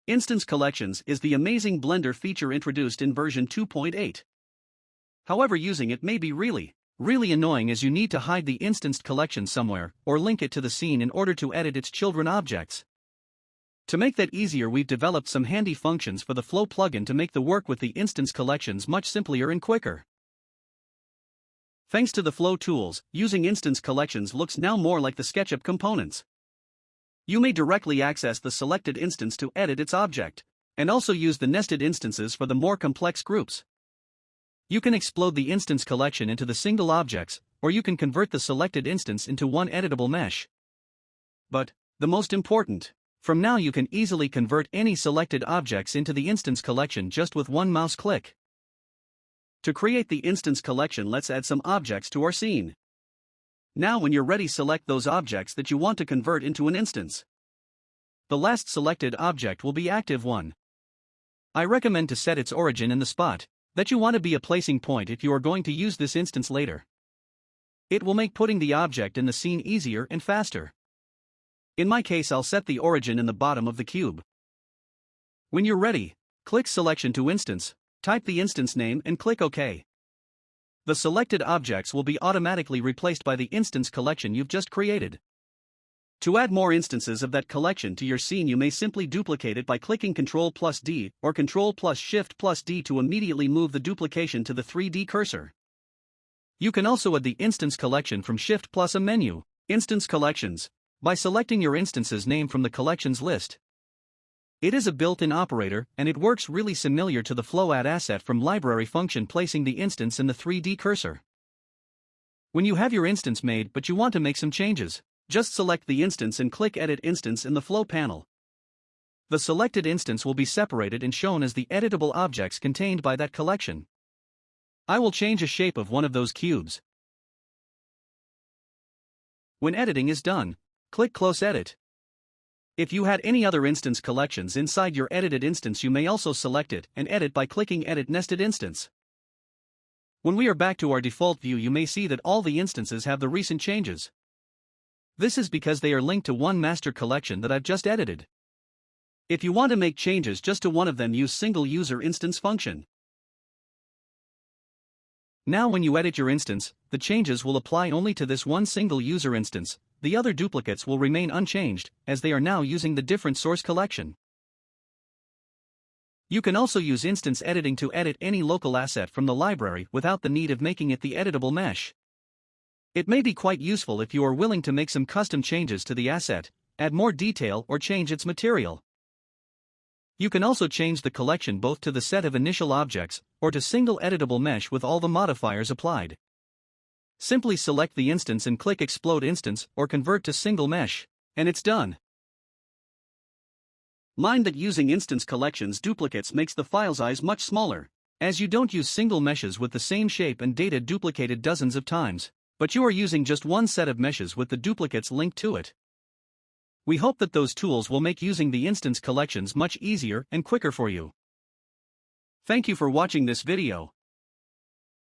Instance Collections is the amazing Blender feature introduced in version 2.8. However, using it may be really annoying, as you need to hide the instanced collection somewhere or link it to the scene in order to edit its children objects. To make that easier, we've developed some handy functions for the Flow plugin to make the work with the instance collections much simpler and quicker. Thanks to the Flow tools, using instance collections looks now more like the SketchUp components. You may directly access the selected instance to edit its object, and also use the nested instances for the more complex groups. You can explode the instance collection into the single objects, or you can convert the selected instance into one editable mesh. But, the most important, from now you can easily convert any selected objects into the instance collection just with one mouse click. To create the instance collection, let's add some objects to our scene. Now when you're ready, select those objects that you want to convert into an instance. The last selected object will be active one. I recommend to set its origin in the spot that you want to be a placing point if you are going to use this instance later. It will make putting the object in the scene easier and faster. In my case, I'll set the origin in the bottom of the cube. When you're ready, click Selection to Instance, type the instance name and click OK. The selected objects will be automatically replaced by the instance collection you've just created. To add more instances of that collection to your scene, you may simply duplicate it by clicking Ctrl+D or Ctrl+Shift+D to immediately move the duplication to the 3D cursor. You can also add the instance collection from Shift plus a menu, Instance Collections, by selecting your instance's name from the collections list. It is a built-in operator, and it works really similar to the Flow Add Asset from Library function, placing the instance in the 3D cursor. When you have your instance made but you want to make some changes, just select the instance and click Edit Instance in the Flow panel. The selected instance will be separated and shown as the editable objects contained by that collection. I will change the shape of one of those cubes. When editing is done, click Close Edit. If you had any other instance collections inside your edited instance, you may also select it and edit by clicking Edit Nested Instance. When we are back to our default view, you may see that all the instances have the recent changes. This is because they are linked to one master collection that I've just edited. If you want to make changes just to one of them, use Single User Instance function. Now when you edit your instance, the changes will apply only to this one single user instance. The other duplicates will remain unchanged, as they are now using the different source collection. You can also use instance editing to edit any local asset from the library without the need of making it the editable mesh. It may be quite useful if you are willing to make some custom changes to the asset, add more detail, or change its material. You can also change the collection both to the set of initial objects or to single editable mesh with all the modifiers applied. Simply select the instance and click Explode Instance or Convert to Single Mesh, and it's done. Mind that using instance collections duplicates makes the file size much smaller, as you don't use single meshes with the same shape and data duplicated dozens of times, but you are using just one set of meshes with the duplicates linked to it. We hope that those tools will make using the instance collections much easier and quicker for you. Thank you for watching this video.